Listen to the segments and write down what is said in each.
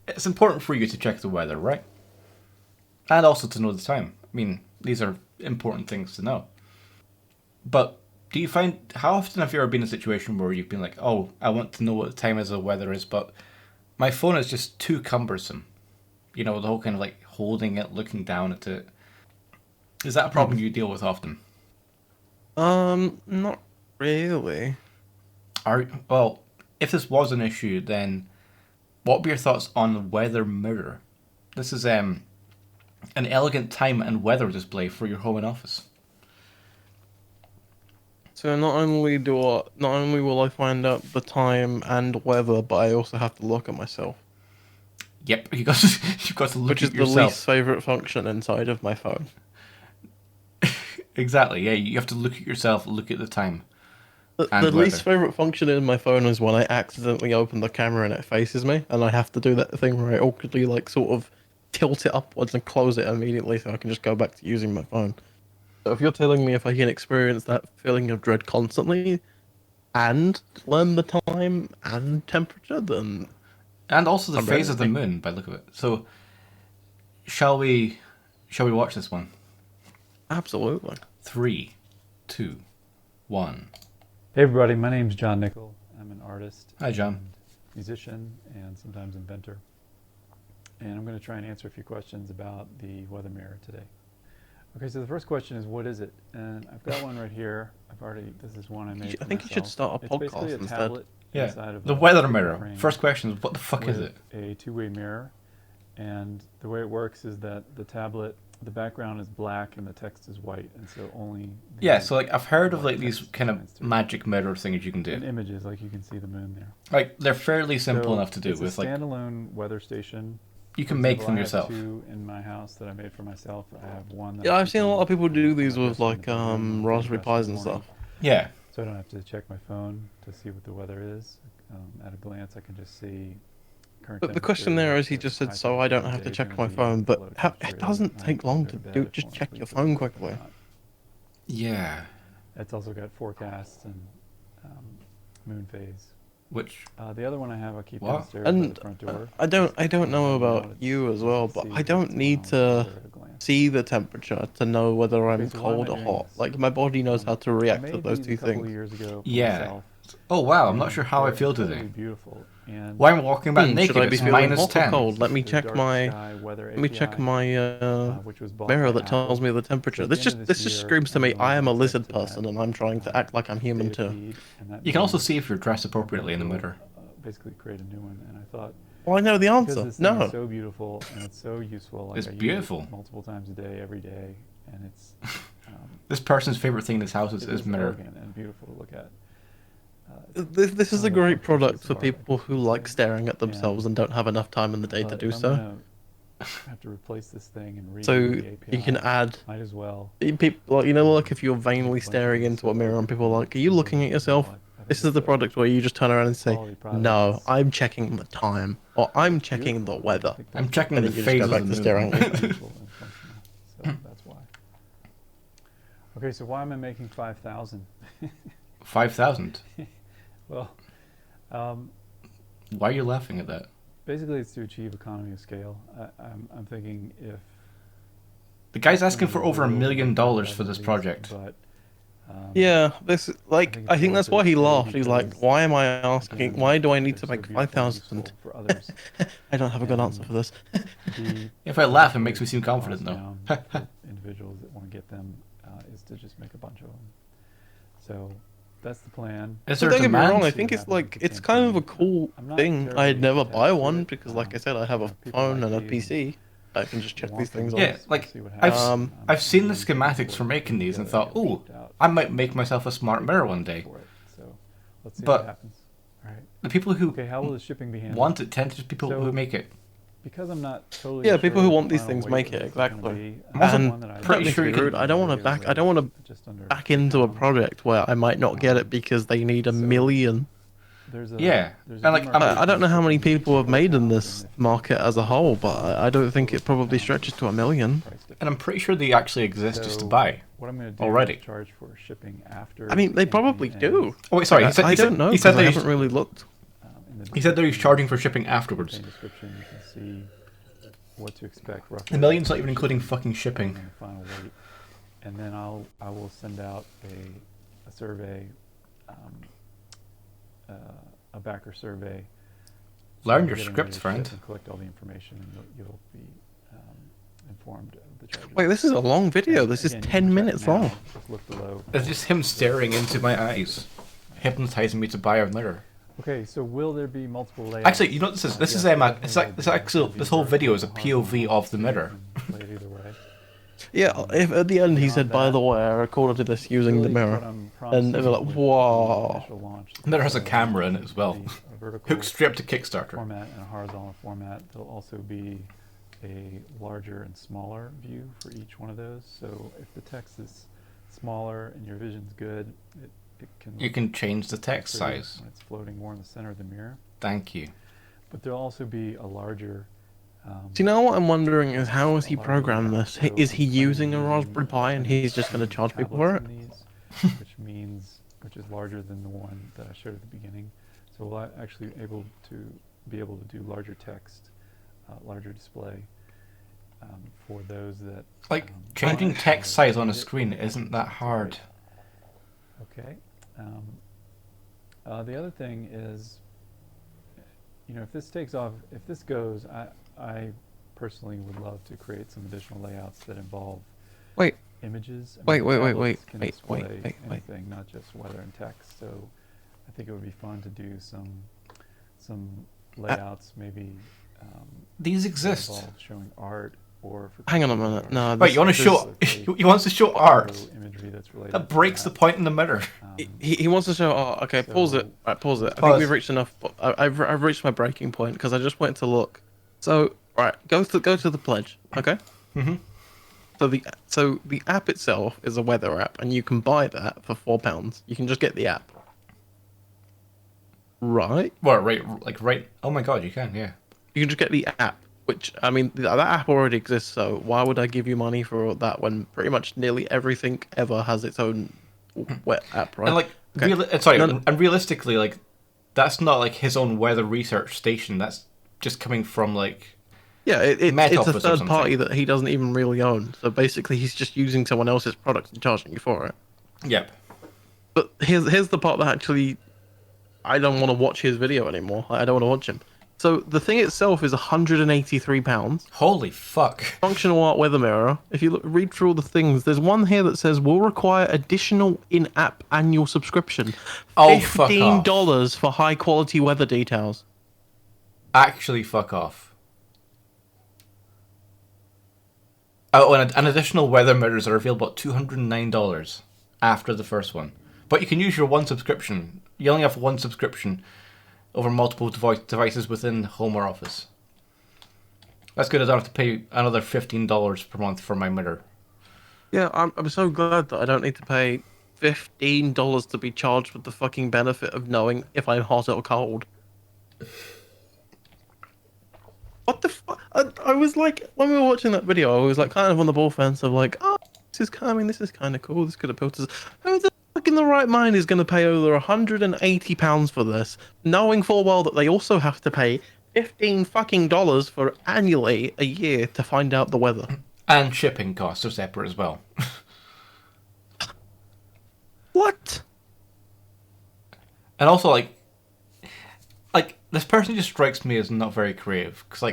it's important for you to check the weather, right? And also to know the time. I mean, these are important things to know. But do you find, how often have you ever been in a situation where you've been like, oh, I want to know what the time is or weather is, but my phone is just too cumbersome? You know, the whole kind of like holding it, looking down at it. Is that a problem you deal with often? Not really. Well, if this was an issue, then what would be your thoughts on the weather mirror? This is an elegant time and weather display for your home and office. So not only will I find out the time and weather, but I also have to look at myself, Yep, you've got to look which at is the least yourself. favorite function inside of my phone. Exactly, yeah, you have to look at yourself, look at the time The and least weather. favorite function in my phone is when I accidentally open the camera and it faces me, and I have to do that thing where I awkwardly like sort of tilt it upwards and close it immediately so I can just go back to using my phone. So if you're telling me if I can experience that feeling of dread constantly and learn the time and temperature, then And also the I'm phase ready. of the moon by the look of it. So shall we shall we watch this one? Absolutely. Three, two, one. Hey everybody, my name's John Nickel. I'm an artist Hi John. and musician and sometimes inventor. And I'm going to try and answer a few questions about the weather mirror today. Okay, so the first question is, what is it? And I've got one right here. This is one I made I for think you should myself. start a It's basically podcast a instead. tablet Yeah. inside of The a weather paper mirror. frame First question is what the fuck is with it? a two-way mirror. And the way it works is that the tablet, the background is black and the text is white, and so only Yeah, the so like I've heard of white like these text kind of shines through. magic mirror things you can And do. images, like you can see the moon there. Like they're fairly simple So enough to do it's a with like standalone weather station. you For can make example, them I have yourself. two in my house that I made for myself. I have one that Yeah, I I've keep seen a lot on of people do my these with dresser in like the bedroom when I'm getting Raspberry dressed in Pis the and morning. stuff. Yeah. So I don't have to check my phone to see what the weather is. At a glance, I can just see current But the temperature. question there is, he If just it's said, high so I temperature, don't the have to day is check going my to be phone. the But low it temperature. doesn't At night, take when I long go to to bed, do. I just Just want to check your sleep phone or quickly. not. Yeah. It's also got forecasts and um, moon phase. Which The other one I have, I keep what? downstairs by And the front door. I don't know And about now you as you well, can but see I don't what's going need on with the to weather at a glance. see the temperature to know whether Okay, I'm so why am I cold or doing hot. this? Like my body knows how to I react to made those these a two couple things. of years ago for Yeah. myself, Oh wow, I'm not and sure how I they're feel today. incredibly beautiful. And Why am I walking about Should naked? I be It's feeling minus hot or 10. cold? the Dark Sky Weather Let me check API, my which was bought mirror by that tells Apple. me the So temperature. at the end of this This just year, screams to I'm me going to I lose am a access lizard to that person and I'm trying to act like I'm human data too. feed, and that You can also means see if you're dressed I'm going to appropriately in the go mirror. basically create a new one. And I thought, Well, I know the because answer. this thing is No. so beautiful and it's so useful, like It's I use beautiful. it multiple times a day, every day, and it's um, This person's favorite thing in this house it is is mirror. elegant and beautiful to look at. This is One a of the great functional product traits for of art, I people guess who you could like say. staring at themselves And and don't have enough time in the day to but do if I'm so. gonna have to replace this thing and redo So the you can API, add might as well people like, you know, like if you're make a vainly bunch of staring these into a so mirror and people are like, "Are you simple looking that at you know, yourself?" like, I think This is it's the a product where you just turn around and say, quality product. "No, It's I'm checking the time," or "I'm it's checking the beautiful. I weather." think I'm that's checking And the then you just go phase back of to the staring at moon. it. useful and functional. So that's why. Okay, so why am I making 5,000? 5,000. Well, um, Why are you laughing at that? basically it's to achieve economy of scale. I'm thinking if The guy's it's asking going to for be over $1 brutal, million maybe 5,000 for at this least, project. but Yeah, this I like think I it's think worth that's why it, he A, laughed. He's like, because "Why am I asking? again, Why do I need they're to so make beautiful and 5,000?" useful for others, I don't have a good answer and for this. the If I laugh, it way makes me to seem keep costs confident though. down for individuals that want to get them is to just make a bunch of them. So that's the plan. Is So there a don't get me wrong, demand? I See what think it's happens with like the it's kind of a campaign. cool I'm not thing. I'd terribly never buy attached to one it. because, like I said, I have You a know, people phone like and a these and PC. I can just check these want them. things We'll, on. Yeah, we'll like see what I've happens. I've seen the I'm paying schematics for it making these and together, thought, get them "Ooh, shipped out. I might make myself a smart Paid mirror a one lot day." for it. So let's see what But happens. All right. the people who Okay, how will the shipping be handled? want it tend to be people who So make it. because I'm not totally Yeah, sure people who what the want these final things weight make of it this is going to exactly. be, I I'm also have And one that I pretty don't sure be you can- rude. I don't want to back. I don't want to just under back into a 2 pounds. project where I might not get it because they need a So million. Yeah, there's and like I don't know how many demarcation people have between made in shipping this and if market as a whole, but I don't think it probably £2 stretches to a million. price and I'm difference. pretty sure they actually exist just to So buy what I'm going to do already. is charge for shipping after I mean, they the campaign probably do. ends. Oh wait, sorry. I don't know He said because I they haven't really looked. In He said that he's charging for shipping afterwards. Description, you can see what to expect roughly. The million's not even including fucking shipping. And the final weight. And then I will send out a survey, a backer survey. Learn your Getting scripts, ready to friend. ship and collect all the information, and you'll be informed of the charges. Wait, this is a long video. This is Again, you 10 can check minutes now. long. Just look below. It's just him staring into my eyes, hypnotizing me to buy a mirror. Okay, so will there be multiple layouts? Actually, you know what this is? This is it's like this actually this whole video is a POV of the mirror. Play it either way. Yeah, if at the end he said, by the way, I recorded this using the Really, mirror. what I'm And they were like, promising with whoa. the initial launch, The mirror has a so camera in it there's as well. gonna be a vertical Hooked straight up to Kickstarter. format and a horizontal format. There'll also be a larger and smaller view for each one of those. So if the text is smaller and your vision's good, it can You can change the text pretty size. when it's floating more in the center of the mirror. Thank you. But there'll also be a larger. Do you know what I'm wondering is how has he programmed this? Is he using a Raspberry Pi and he's just going to charge people for it? Which is larger than the one that I showed at the beginning. So we'll actually be able to do larger text, larger display for those that. Like changing text size on a screen isn't that hard. Okay. The other thing is, if this takes off, if this goes, I personally would love to create some additional layouts that involve Wait, images. Wait, tablets can wait, display wait. anything, not just weather and text. So I think it would be fun to do some layouts, maybe. These that exist. involve showing art or. For hang on a people minute. or No, Wait, you want to show? He wants to show art. imagery that's related That to breaks the that. point in the mirror. He wants to show. Oh, okay. Pause it. So- Right, pause it. I think Pause. we've reached enough. I've reached my breaking point because I just went to look. So right, go to the pledge. Okay. Mhm. So the app itself is a weather app, and you can buy that for £4. You can just get the app. Right. Well, right. Oh my god, you can, yeah. You can just get the app, which I mean that app already exists. So why would I give you money for that when pretty much nearly everything ever has its own wet app, right? And like, Okay. and realistically, like, that's not like his own weather research station. That's just coming from like. Yeah, Met it's a Office or third something. party that he doesn't even really own. So basically, he's just using someone else's product and charging you for it. Yep. But here's the part that actually, I don't want to watch his video anymore. I don't want to watch him. So the thing itself is £183. Holy fuck. Functional art weather mirror. If you read through all the things, there's one here that says will require additional in-app annual subscription. Oh, fuck off. $15 for high quality weather details. Actually, fuck off. Oh, and an additional weather mirrors are available at $209 after the first one. But you can use your one subscription. You only have one subscription over multiple devices within home or office. That's good. I don't have to pay another $15 per month for my mirror. Yeah, I'm so glad that I don't need to pay $15 to be charged with the fucking benefit of knowing if I'm hot or cold. What the fuck? I was like, when we were watching that video, I was like kind of on the ball fence of like, oh, this is kind of cool. This could appeal to. Who the fuck in the right mind is going to pay over £180 for this, knowing full well that they also have to pay $15 fucking for annually a year to find out the weather. And shipping costs are separate as well. What? And also, like this person just strikes me as not very creative. Cause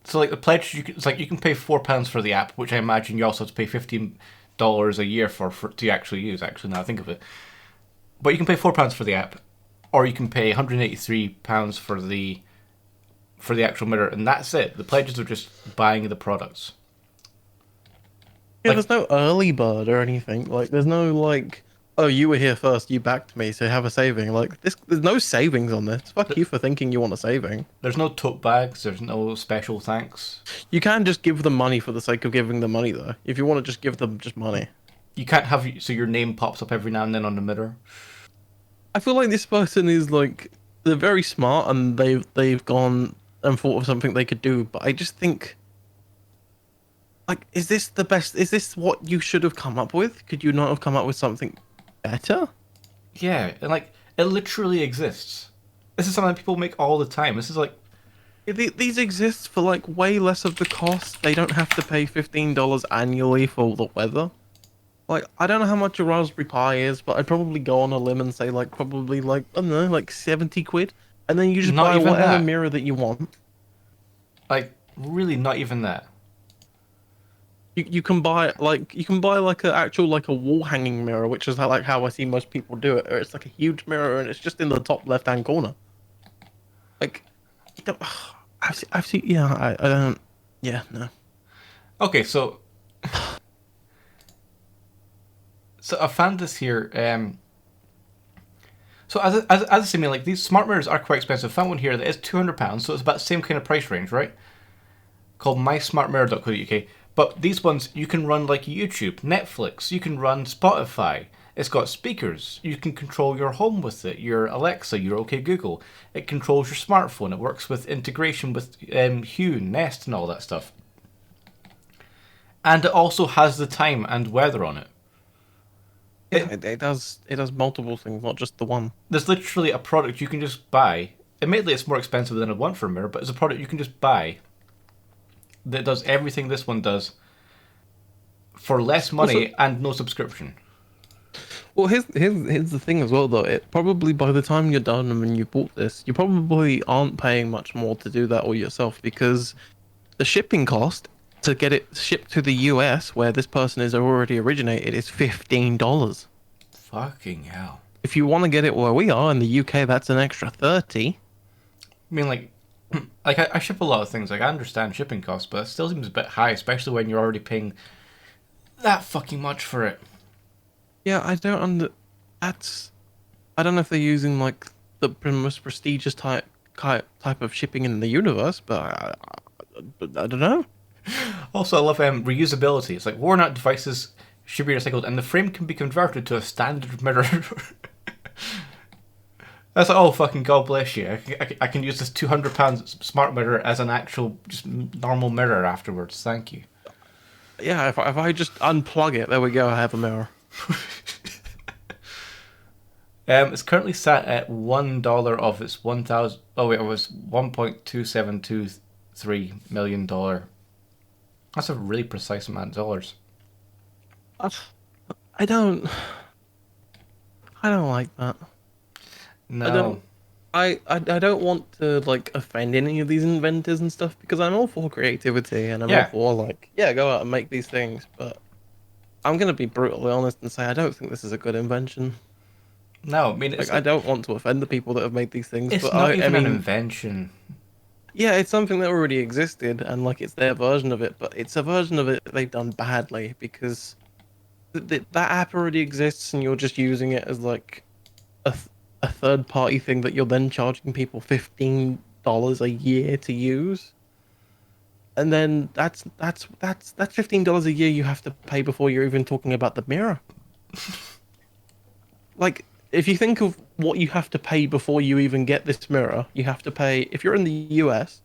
the pledge it's like you can pay £4 for the app, which I imagine you also have to pay $15 a year for to actually use. Actually, now I think of it, but you can pay £4 for the app, or you can pay £183 for the actual mirror, and that's it. The pledges are just buying the products. Yeah, Like- there's no early bird or anything. Like, there's no like, oh, you were here first, you backed me, so have a saving. Like, there's no savings on this. Fuck you for thinking you want a saving. There's no tote bags. There's no special thanks. You can just give them money for the sake of giving them money, though. If you want to just give them just money. You can't have so your name pops up every now and then on the mirror. I feel like this person is like, they're very smart and they've gone and thought of something they could do, but I just think, like, is this the best? Is this what you should have come up with? Could you not have come up with something better? Yeah, and like it literally exists. This is something that people make all the time. This is like, These exist for like way less of the cost. They don't have to pay $15 annually for the weather. Like, I don't know how much a Raspberry Pi is, but I'd probably go on a limb and say like probably like, I don't know, like 70 quid. And then you just Not buy even whatever that. mirror that you want. like really not even that. You can buy like a actual like a wall hanging mirror, which is how I see most people do it. Or it's like a huge mirror and it's just in the top left hand corner. Like, you don't, I've seen yeah, I don't yeah, no. Okay, so I found this here. So as I say, like these smart mirrors are quite expensive. I found one here that is £200, so it's about the same kind of price range, right? Called mysmartmirror.co.uk. But these ones you can run like YouTube, Netflix. You can run Spotify. It's got speakers. You can control your home with it. Your Alexa, your OK Google. It controls your smartphone. It works with integration with Hue, Nest, and all that stuff. And it also has the time and weather on it. Yeah, it does multiple things, not just the one. There's literally a product you can just buy. Admittedly, it's more expensive than I want for a mirror, but it's a product you can just buy that does everything this one does for less money Also, and no subscription. well, here's the thing as well, though. It probably by the time you're done and when you bought this, you probably aren't paying much more to do that all yourself because the shipping cost to get it shipped to the US, where this person is already originated, is $15. Fucking hell. If you want to get it where we are in the UK, that's an extra 30. I mean, like I ship a lot of things. Like, I understand shipping costs, but it still seems a bit high, especially when you're already paying that fucking much for it. Yeah, that's I don't know if they're using like the most prestigious type of shipping in the universe, but I don't know. Also, I love reusability. It's like worn out devices should be recycled, and the frame can be converted to a standard mirror. That's like, oh, fucking God bless you. I can use this £200 smart mirror as an actual, just normal mirror afterwards. Thank you. Yeah, if I just unplug it, there we go. I have a mirror. It's currently sat at $1 of its 1,000. Oh wait, it was $1.2723 million. That's a really precise amount of dollars. I don't like that. No. I don't want to like offend any of these inventors and stuff because I'm all for creativity and I'm Yeah. all for like go out and make these things, but I'm gonna be brutally honest and say I don't think this is a good invention. No, I mean, it's, Like I don't want to offend the people that have made these things, it's but not I even mean, an invention. yeah, it's something that already existed and like it's their version of it, but it's a version of it that they've done badly because that app already exists and you're just using it as like a third party thing that you're then charging people $15 a year to use. And then that's $15 a year you have to pay before you're even talking about the mirror. Like if you think of what you have to pay before you even get this mirror, you have to pay if you're in the US,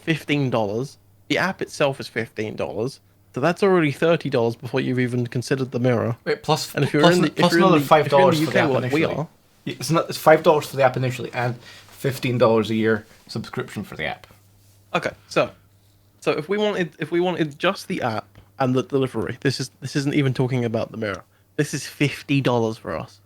$15. The app itself is $15. So that's already $30 before you've even considered the mirror. Wait, plus And if you're plus, in the, plus if you're in another the, $5 if you're in the for the UK app like we initially. are, It's $5 for the app initially and $15 a year subscription for the app. okay, so if we wanted just the app and the delivery, this isn't even talking about the mirror. This is $50 for us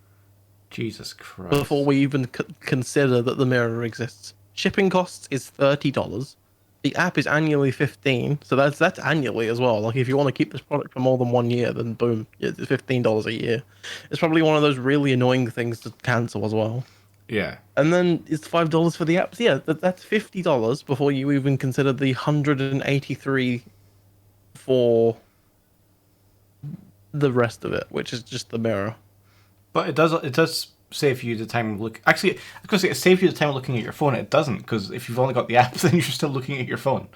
Jesus Christ. before we even consider that the mirror exists. Shipping costs is $30. The app is annually $15, so that's annually as well. Like if you want to keep this product for more than 1 year, then boom, it's $15 a year. It's probably one of those really annoying things to cancel as well. Yeah. And then it's $5 for the apps. Yeah, that's $50 before you even consider the 183 for the rest of it, which is just the mirror. But it does save you the time of look. Actually, I was going to say it saves you the time of looking at your phone. It doesn't, because if you've only got the app, then you're still looking at your phone.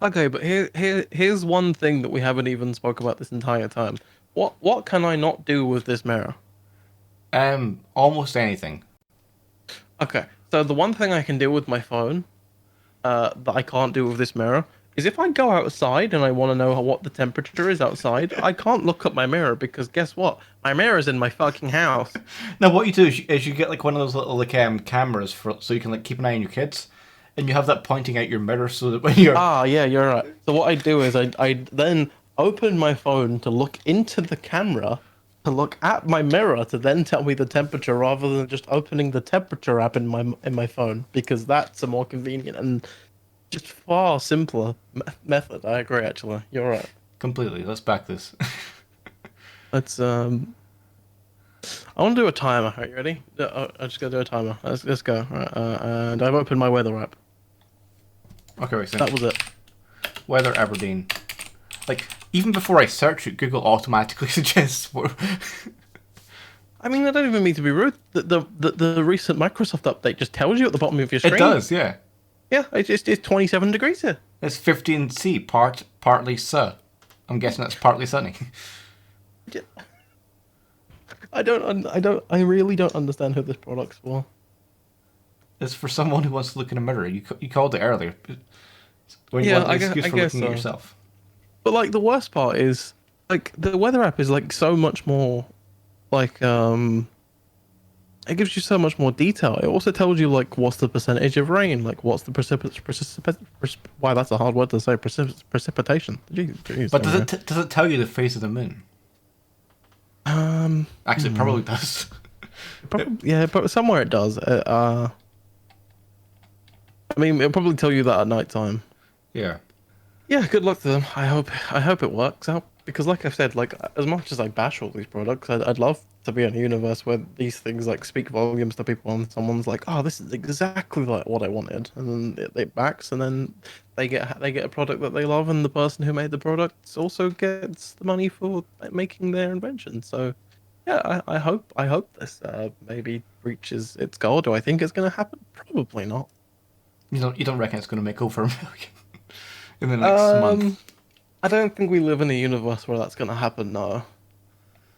Okay, but here's one thing that we haven't even spoke about this entire time. What can I not do with this mirror? Almost anything. Okay, so the one thing I can do with my phone, that I can't do with this mirror, is if I go outside and I want to know what the temperature is outside, I can't look at my mirror because guess what? My mirror's in my fucking house. Now, what you do is you get like one of those little like cameras for so you can like keep an eye on your kids, and you have that pointing out your mirror so that when you're Ah, yeah, you're right. So what I do is I then open my phone to look into the camera, to look at my mirror to then tell me the temperature rather than just opening the temperature app in my phone because that's a more convenient and just far simpler method. I agree, actually. You're right. completely. Let's back this. Let's I want to do a timer. Are you ready? I just gotta do a timer. Let's go. Right, and I've opened my weather app. Okay, wait. So That was it. weather Aberdeen. Like even before I search it, Google automatically suggests what. I mean, I don't even mean to be rude. The recent Microsoft update just tells you at the bottom of your screen. It does, yeah. Yeah, it's 27 degrees here. It's 15C, partly I'm guessing that's partly sunny. Yeah. I really don't understand who this product's for. It's for someone who wants to look in a mirror. You called it earlier. When you Yeah, want an I excuse guess for looking so. at yourself. But like the worst part is like the weather app is like so much more like it gives you so much more detail. It also tells you like what's the percentage of rain, like what's the why that's a hard word to say precipitation. Jeez, But there we does it tell you the phase of the moon? go. Actually, it probably does. Probably, yeah, but somewhere it does. I mean, it'll probably tell you that at night time. Yeah. Yeah, good luck to them. I hope it works out because, like I said, like as much as I bash all these products, I'd love to be in a universe where these things like speak volumes to people, and someone's like, "Oh, this is exactly like what I wanted," and then it backs, and then they get a product that they love, and the person who made the product also gets the money for making their invention. So, yeah, I hope this maybe reaches its goal. Do I think it's going to happen? Probably not. You don't reckon it's going to make over $1 million in the next month? I don't think we live in a universe where that's going to happen. No.